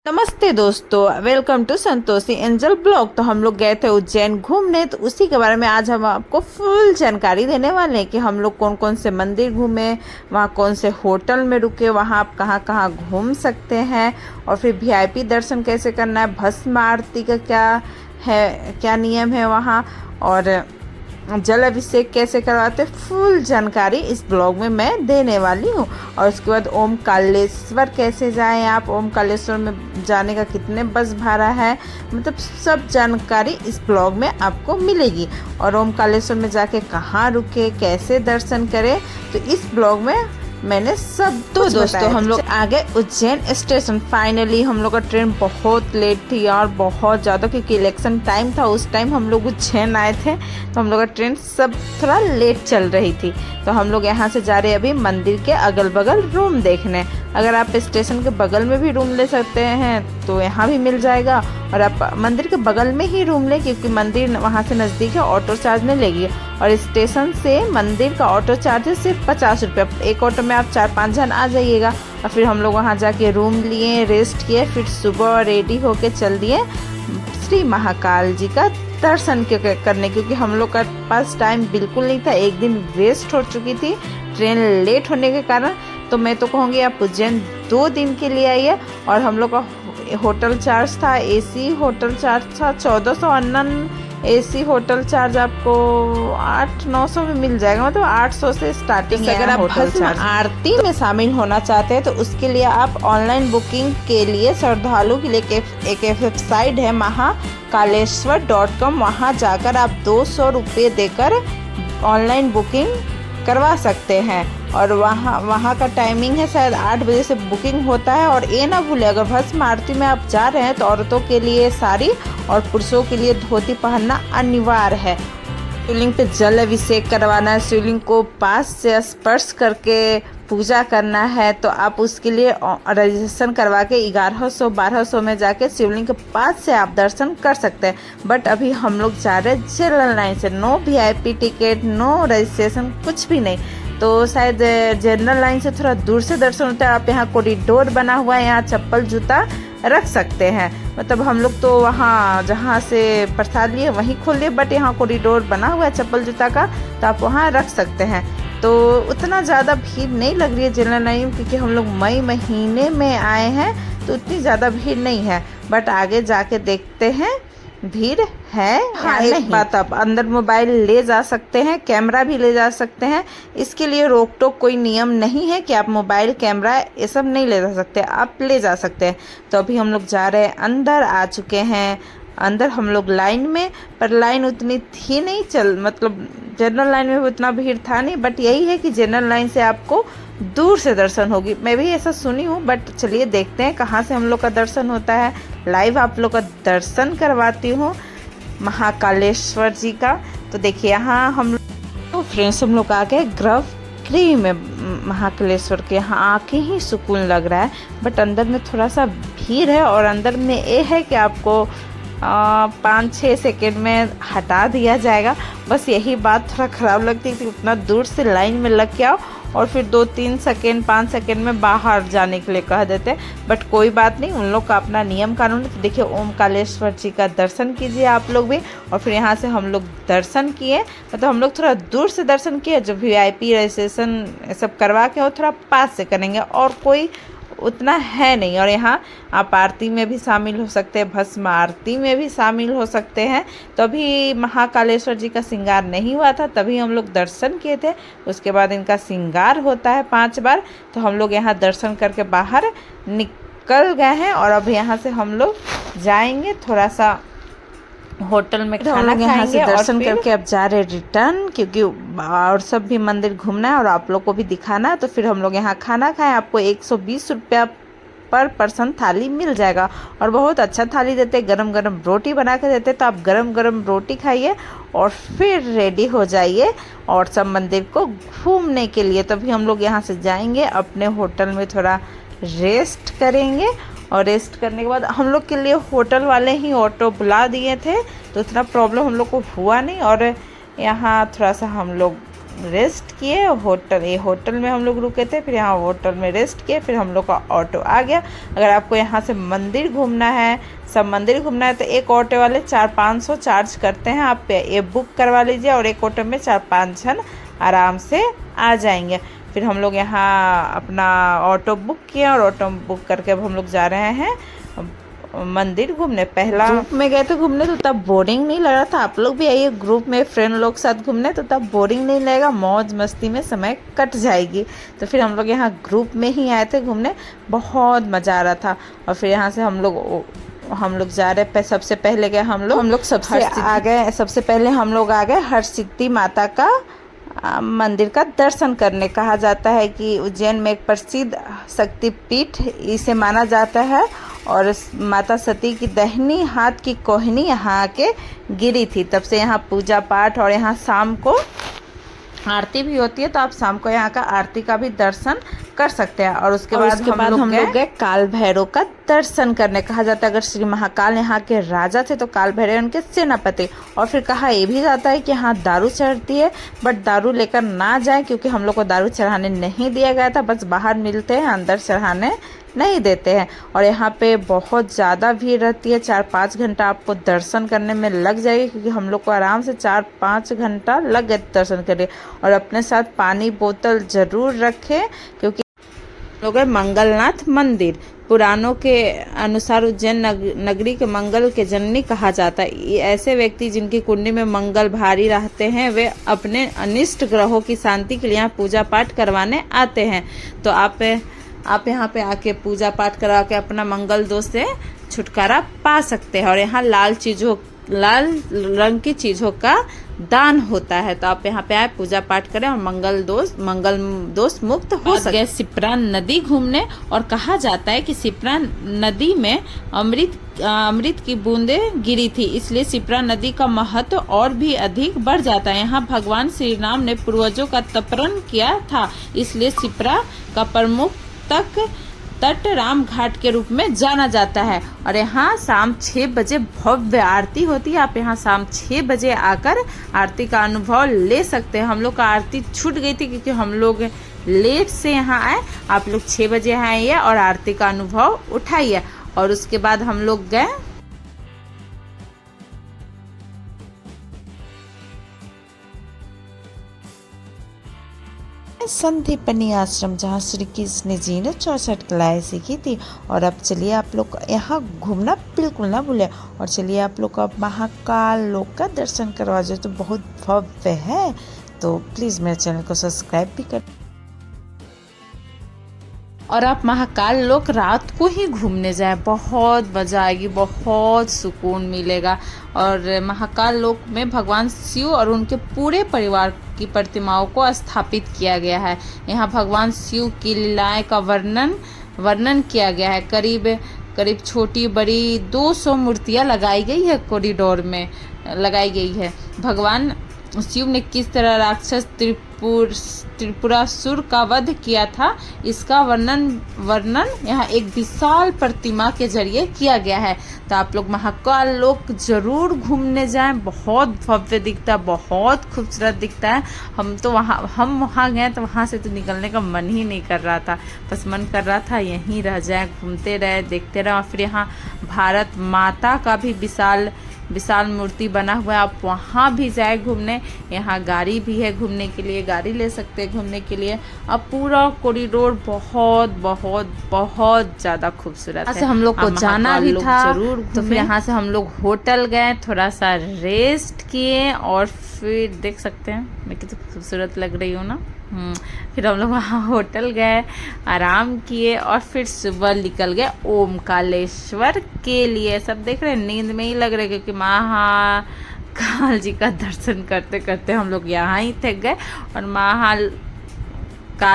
नमस्ते दोस्तों, welcome to Santoshi angel blog. तो हम लोग गए थे उज्जैन घूमने, तो उसी के बारे में आज हम आपको फुल जानकारी देने वाले हैं कि हम लोग कौन कौन से मंदिर घूमे, वहाँ कौन से होटल में रुके, वहाँ आप कहाँ कहाँ घूम सकते हैं, और फिर वीआईपी दर्शन कैसे करना है, भस्म आरती का क्या है, क्या नियम है वहाँ, और जल अभिषेक कैसे करवाते, फुल जानकारी इस ब्लॉग में मैं देने वाली हूँ। और उसके बाद ओमकालेश्वर कैसे जाएं आप, ओमकालेश्वर में जाने का कितने बस भाड़ा है, मतलब सब जानकारी इस ब्लॉग में आपको मिलेगी। और ओमकालेश्वर में जाके कहाँ रुके, कैसे दर्शन करें, तो इस ब्लॉग में मैंने सब तो दोस्तों हम लोग आ गए उज्जैन स्टेशन। फाइनली हम लोग का ट्रेन बहुत लेट थी यार, बहुत ज़्यादा, क्योंकि इलेक्शन टाइम था उस टाइम हम लोग उज्जैन आए थे, तो हम लोग का ट्रेन सब थोड़ा लेट चल रही थी। तो हम लोग यहाँ से जा रहे हैं अभी मंदिर के अगल बगल रूम देखने। अगर आप स्टेशन के बगल में भी रूम ले सकते हैं तो यहाँ भी मिल जाएगा, और आप मंदिर के बगल में ही रूम लें, क्योंकि मंदिर वहाँ से नज़दीक है, ऑटो चार्ज नहीं लेगी। और स्टेशन से मंदिर का ऑटो चार्ज है सिर्फ 50 रुपये। एक ऑटो में आप 4-5 जन आ जाइएगा। और फिर हम लोग वहाँ जाके रूम लिए, रेस्ट किए, फिर सुबह रेडी होके चल दिए श्री महाकाल जी का दर्शन करने, क्योंकि हम लोग का पास टाइम बिल्कुल नहीं था, एक दिन वेस्ट हो चुकी थी ट्रेन लेट होने के कारण। तो मैं तो कहूँगी आप उज्जैन 2 दिन के लिए आइए। और हम लोग का होटल चार्ज था, एसी होटल चार्ज था 1400, और नॉन एसी होटल चार्ज आपको 800-900 में मिल जाएगा, मतलब 800 से स्टार्टिंग है। अगर आप भस्म आरती में शामिल होना चाहते हैं तो उसके लिए आप ऑनलाइन बुकिंग के लिए श्रद्धालु के लिए एक वेबसाइट है महाकालेश्वर.com, वहाँ जाकर आप 200 रुपये देकर ऑनलाइन बुकिंग करवा सकते हैं। और वहाँ का टाइमिंग है शायद 8 बजे से बुकिंग होता है। और ये ना भूलें, अगर भस्म आरती में आप जा रहे हैं तो औरतों के लिए साड़ी और पुरुषों के लिए धोती पहनना अनिवार्य है। शिवलिंग पे जल अभिषेक करवाना है, शिवलिंग को पास से स्पर्श करके पूजा करना है, तो आप उसके लिए रजिस्ट्रेशन करवा के 1100-1200 में जाके शिवलिंग के पास से आप दर्शन कर सकते हैं। बट अभी हम लोग जा रहे हैं जनरल लाइन से, no VIP ticket, no registration, कुछ भी नहीं। तो शायद जनरल लाइन से थोड़ा दूर से दर्शन होता है। आप यहाँ कॉरिडोर बना हुआ है, यहाँ चप्पल जूता रख सकते हैं। मतलब हम लोग तो वहाँ जहाँ से प्रसाद लिए वहीं खोल लिए, बट यहाँ कॉरिडोर बना हुआ है चप्पल जूता का, तो आप वहाँ रख सकते हैं। तो उतना ज़्यादा भीड़ नहीं लग रही है जनरल लाइन, क्योंकि हम लोग मई महीने में आए हैं, तो उतनी ज़्यादा भीड़ नहीं है। बट आगे जाके देखते हैं भीड़ है। हाँ, एक बात, आप अंदर मोबाइल ले जा सकते हैं, कैमरा भी ले जा सकते हैं। इसके लिए रोक टोक कोई नियम नहीं है कि आप मोबाइल, कैमरा ये सब नहीं ले जा सकते, आप ले जा सकते हैं। तो अभी हम लोग जा रहे हैं, अंदर आ चुके हैं। अंदर हम लोग लाइन में, पर लाइन उतनी थी नहीं, मतलब जनरल लाइन में उतना भीड़ था नहीं। बट यही है कि जनरल लाइन से आपको दूर से दर्शन होगी, मैं भी ऐसा सुनी हूँ। बट चलिए देखते हैं कहाँ से हम लोग का दर्शन होता है। लाइव आप लोग का दर्शन करवाती हूँ महाकालेश्वर जी का। तो देखिए यहाँ हम तो फ्रेंड्स हम लोग आ गए गर्भगृह में महाकालेश्वर के। यहाँ आके ही सुकून लग रहा है, बट अंदर में थोड़ा सा भीड़ है। और अंदर में ये है कि आपको 5-6 सेकेंड में हटा दिया जाएगा। बस यही बात थोड़ा ख़राब लगती है कि उतना दूर से लाइन में लग के आओ, और फिर 2-3 सेकेंड 5 सेकेंड में बाहर जाने के लिए कह देते हैं। बट कोई बात नहीं, उन लोग का अपना नियम कानून है। तो देखिए ओमकालेश्वर जी का दर्शन कीजिए आप लोग भी। और फिर यहाँ से हम लोग दर्शन किए, मतलब हम लोग थोड़ा दूर से दर्शन किए, जो वीआईपी रजिस्ट्रेशन सब करवा के वो थोड़ा पास से करेंगे, और कोई उतना है नहीं। और यहाँ आप आरती में भी शामिल हो सकते हैं, भस्म आरती में भी शामिल हो सकते हैं। तो अभी महाकालेश्वर जी का श्रृंगार नहीं हुआ था, तभी हम लोग दर्शन किए थे। उसके बाद इनका श्रृंगार होता है 5 बार। तो हम लोग यहाँ दर्शन करके बाहर निकल गए हैं, और अब यहाँ से हम लोग जाएंगे थोड़ा सा होटल में खाना खाएंगे, दर्शन करके अब जा रहे रिटर्न, क्योंकि और सब भी मंदिर घूमना है और आप लोग को भी दिखाना है। तो फिर हम लोग यहाँ खाना खाएं। आपको 120 रुपया पर पर्सन थाली मिल जाएगा, और बहुत अच्छा थाली देते, गरम गरम रोटी बना के देते। तो आप गरम गरम रोटी खाइए और फिर रेडी हो जाइए और सब मंदिर को घूमने के लिए। तभी हम लोग यहाँ से जाएंगे अपने होटल में, थोड़ा रेस्ट करेंगे। और रेस्ट करने के बाद हम लोग के लिए होटल वाले ही ऑटो बुला दिए थे, तो इतना प्रॉब्लम हम लोग को हुआ नहीं। और यहाँ थोड़ा सा हम लोग रेस्ट किए। होटल में हम लोग रुके थे, फिर यहाँ होटल में रेस्ट किए, फिर हम लोग का ऑटो आ गया। अगर आपको यहाँ से मंदिर घूमना है, सब मंदिर घूमना है, तो एक ऑटो वाले 400-500 चार्ज करते हैं। आप ये बुक करवा लीजिए और एक ऑटो में 4-5 जन आराम से आ जाएंगे। फिर हम लोग यहाँ अपना ऑटो बुक किया और ऑटो बुक करके अब हम लोग जा रहे हैं मंदिर घूमने। पहला ग्रुप में गए थे घूमने तो तब बोरिंग नहीं लग रहा था। आप लोग भी आइए ग्रुप में फ्रेंड लोग साथ घूमने, तो तब बोरिंग नहीं लगेगा, मौज मस्ती में समय कट जाएगी। तो फिर हम लोग यहाँ ग्रुप में ही आए थे घूमने, बहुत मज़ा आ रहा था। और फिर यहाँ से हम लोग जा रहे, सबसे पहले गए हम लोग सबसे पहले हम लोग आ गए हरसिद्धि माता का मंदिर का दर्शन करने। कहा जाता है कि उज्जैन में एक प्रसिद्ध शक्तिपीठ इसे माना जाता है और माता सती की दाहिनी हाथ की कोहनी यहाँ आके गिरी थी। तब से यहाँ पूजा पाठ और यहाँ शाम को आरती भी होती है, तो आप शाम को यहाँ का आरती का भी दर्शन कर सकते हैं। और उसके बाद हम लोग गए काल भैरव का दर्शन करने। कहा जाता है अगर श्री महाकाल यहाँ के राजा थे तो काल भैरव उनके सेनापति। और फिर कहा यह भी जाता है कि यहाँ दारू चढ़ती है, बट दारू लेकर ना जाए, क्योंकि हम लोग को दारू चढ़ाने नहीं दिया गया था, बस बाहर मिलते हैं, अंदर चढ़ाने नहीं देते हैं। और यहाँ पे बहुत ज़्यादा भीड़ रहती है, 4-5 घंटा आपको दर्शन करने में लग जाएगी, क्योंकि हम लोग को आराम से 4-5 घंटा लग गए दर्शन करने। और अपने साथ पानी बोतल ज़रूर रखें, क्योंकि लोग मंगलनाथ मंदिर पुराणों के अनुसार उज्जैन नगरी के मंगल के जननी कहा जाता है। ऐसे व्यक्ति जिनकी कुंडली में मंगल भारी रहते हैं, वे अपने अनिष्ट ग्रहों की शांति के लिए यहाँ पूजा पाठ करवाने आते हैं। तो आप यहाँ पे आके पूजा पाठ करा के अपना मंगल दोष से छुटकारा पा सकते हैं। और यहाँ लाल रंग की चीज़ों का दान होता है, तो आप यहाँ पे आए, पूजा पाठ करें और मंगल दोष मुक्त हो सके। सिप्रा नदी घूमने, और कहा जाता है कि सिप्रा नदी में अमृत की बूंदें गिरी थी, इसलिए सिप्रा नदी का महत्व और भी अधिक बढ़ जाता है। यहाँ भगवान श्री राम ने पूर्वजों का तर्पण किया था, इसलिए सिप्रा का प्रमुख तट राम घाट के रूप में जाना जाता है। और यहाँ शाम 6 बजे भव्य आरती होती है। आप यहाँ शाम 6 बजे आकर आरती का अनुभव ले सकते हैं। हम लोग का आरती छूट गई थी क्योंकि हम लोग लेट से यहाँ आए। आप लोग 6 बजे आइए और आरती का अनुभव उठाइए। और उसके बाद हम लोग गए संदीपनी आश्रम, जहाँ श्री कृष्ण जी ने 64 कलाएं सीखी थी। और अब चलिए आप लोग यहाँ घूमना बिल्कुल ना भूलें। और चलिए आप लोग अब महाकाल लोक का दर्शन करवा, जो तो बहुत भव्य है। तो प्लीज़ मेरे चैनल को सब्सक्राइब भी कर। और आप महाकाल लोक रात को ही घूमने जाएं, बहुत मजा आएगी, बहुत सुकून मिलेगा। और महाकाल लोक में भगवान शिव और उनके पूरे परिवार की प्रतिमाओं को स्थापित किया गया है। यहाँ भगवान शिव की लीलाएं का वर्णन किया गया है। करीब छोटी बड़ी 200 मूर्तियाँ लगाई गई है, कॉरिडोर में लगाई गई है। भगवान शिव ने किस तरह राक्षस त्रिपुरासुर का वध किया था, इसका वर्णन यहाँ एक विशाल प्रतिमा के जरिए किया गया है। तो आप लोग महाकाल लोक जरूर घूमने जाएं, बहुत भव्य दिखता है, बहुत खूबसूरत दिखता है। हम वहाँ गए तो वहाँ से तो निकलने का मन ही नहीं कर रहा था, बस मन कर रहा था यहीं रह जाए, घूमते रहे, देखते रहे। और फिर यहाँ भारत माता का भी विशाल मूर्ति बना हुआ है, आप वहाँ भी जाए घूमने। यहाँ गाड़ी भी है घूमने के लिए, गाड़ी ले सकते हैं घूमने के लिए। अब पूरा कॉरिडोर बहुत ज़्यादा खूबसूरत है। हम लोग को जाना भी था जरूर, तो फिर यहाँ से हम लोग होटल गए, थोड़ा सा रेस्ट किए और फिर देख सकते हैं मैं कितनी खूबसूरत लग रही हूँ ना। फिर हम लोग वहाँ होटल गए, आराम किए और फिर सुबह निकल गए ओमकालेश्वर के लिए। सब देख रहे हैं, नींद में ही लग रहे, क्योंकि महाकाल जी का दर्शन करते करते हम लोग यहाँ ही थक गए। और महाकाल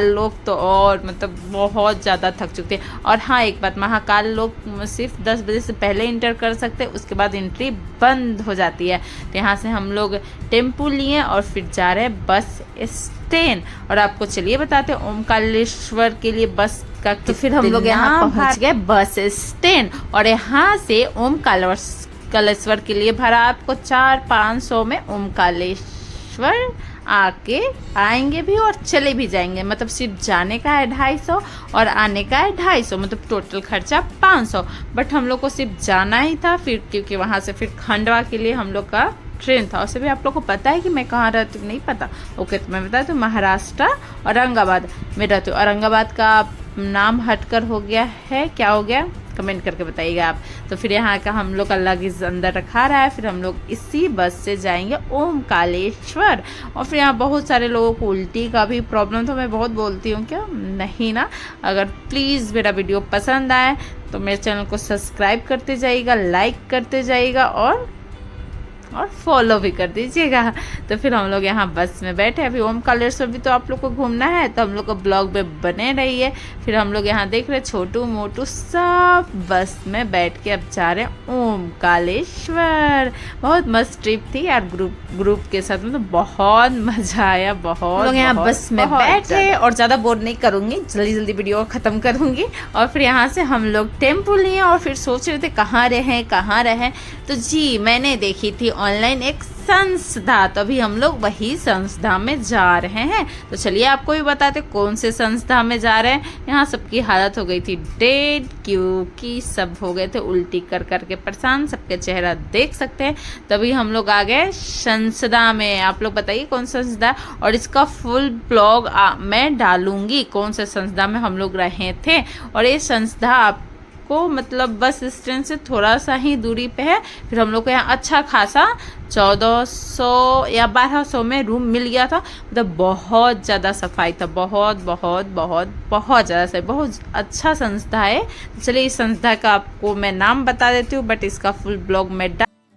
लोक तो और मतलब बहुत ज़्यादा थक चुके हैं। और हाँ, एक बात, महाकाल लोक सिर्फ 10 बजे से पहले इंटर कर सकते हैं, उसके बाद एंट्री बंद हो जाती है। तो यहाँ से हम लोग टेम्पू लिए और फिर जा रहे हैं बस स्टैंड। और आपको चलिए बताते हैं ओमकालेश्वर के लिए बस का। तो फिर हम लोग यहाँ पहुँच गए बस स्टैंड, और यहाँ से ओमकालेश्वर के लिए भाड़ा आपको 400-500 में ओमकालेश्वर आके आएंगे भी और चले भी जाएंगे। मतलब सिर्फ जाने का है 250 और आने का है 250, मतलब टोटल खर्चा 500। बट हम लोग को सिर्फ जाना ही था, फिर क्योंकि वहाँ से फिर खंडवा के लिए हम लोग का ट्रेन था। उससे भी आप लोग को पता है कि मैं कहाँ रहती हूँ, नहीं पता? ओके, तो मैं बताती हूँ, महाराष्ट्र औरंगाबाद में रहती हूँ। औरंगाबाद का नाम हटकर हो गया है, क्या हो गया कमेंट करके बताइएगा आप। तो फिर यहाँ का हम लोग का लगेज अंदर रखा रहा है, फिर हम लोग इसी बस से जाएंगे ओमकालेश्वर। और फिर यहाँ बहुत सारे लोगों को उल्टी का भी प्रॉब्लम था, मैं बहुत बोलती हूँ क्या नहीं ना। अगर प्लीज़ मेरा वीडियो पसंद आए तो मेरे चैनल को सब्सक्राइब करते जाइएगा, लाइक करते जाइएगा और फॉलो भी कर दीजिएगा। तो फिर हम लोग यहाँ बस में बैठे, अभी ओमकालेश्वर भी तो आप लोग को घूमना है, तो हम लोग को ब्लॉग में बने रहिए। फिर हम लोग यहाँ देख रहे छोटू मोटू सब बस में बैठ के अब जा रहे हैं ओमकालेश्वर। बहुत मस्त ट्रिप थी यार, ग्रुप के साथ, मतलब बहुत मजा आया। बहुत लोग यहाँ बस में बैठे और ज़्यादा बोर नहीं करूँगी, जल्दी जल्दी वीडियो ख़त्म करूँगी। और फिर यहाँ से हम लोग टेम्पो लिए और फिर सोच रहे थे कहाँ रहें। तो जी मैंने देखी थी ऑनलाइन एक संस्था, तो अभी हम लोग वही संस्था में जा रहे हैं। तो चलिए आपको भी बताते कौन से संस्था में जा रहे हैं। यहाँ सबकी हालत हो गई थी डेड, क्योंकि सब हो गए थे उल्टी कर के परेशान, सबके चेहरा देख सकते हैं। तभी हम लोग आ गए संस्था में। आप लोग बताइए कौन सा संस्था, और इसका फुल ब्लॉग मैं डालूंगी कौन से संस्था में हम लोग रहे थे। और ये संस्था आप को मतलब बस स्टैंड से थोड़ा सा ही दूरी पे है। फिर हम लोग को यहाँ अच्छा खासा 1400 या 1200 में रूम मिल गया था। मतलब बहुत ज़्यादा सफाई था, बहुत ज़्यादा सही, बहुत अच्छा संस्था है। चलिए इस संस्था का आपको मैं नाम बता देती हूँ, बट इसका फुल ब्लॉग में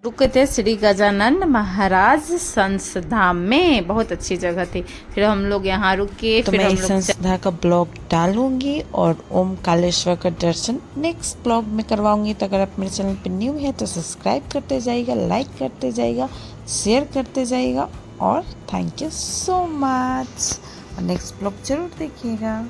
रुके थे श्री गजानन महाराज संस्था में, बहुत अच्छी जगह थी। फिर हम लोग यहाँ रुके, तो फिर मैं हम इस लोग संस्था का ब्लॉग डालूंगी और ओमकालेश्वर का दर्शन नेक्स्ट ब्लॉग में करवाऊंगी। तो अगर आप मेरे चैनल पर न्यू है तो सब्सक्राइब करते जाइएगा, लाइक करते जाइएगा, शेयर करते जाइएगा और थैंक यू सो मच। और नेक्स्ट ब्लॉग जरूर देखिएगा।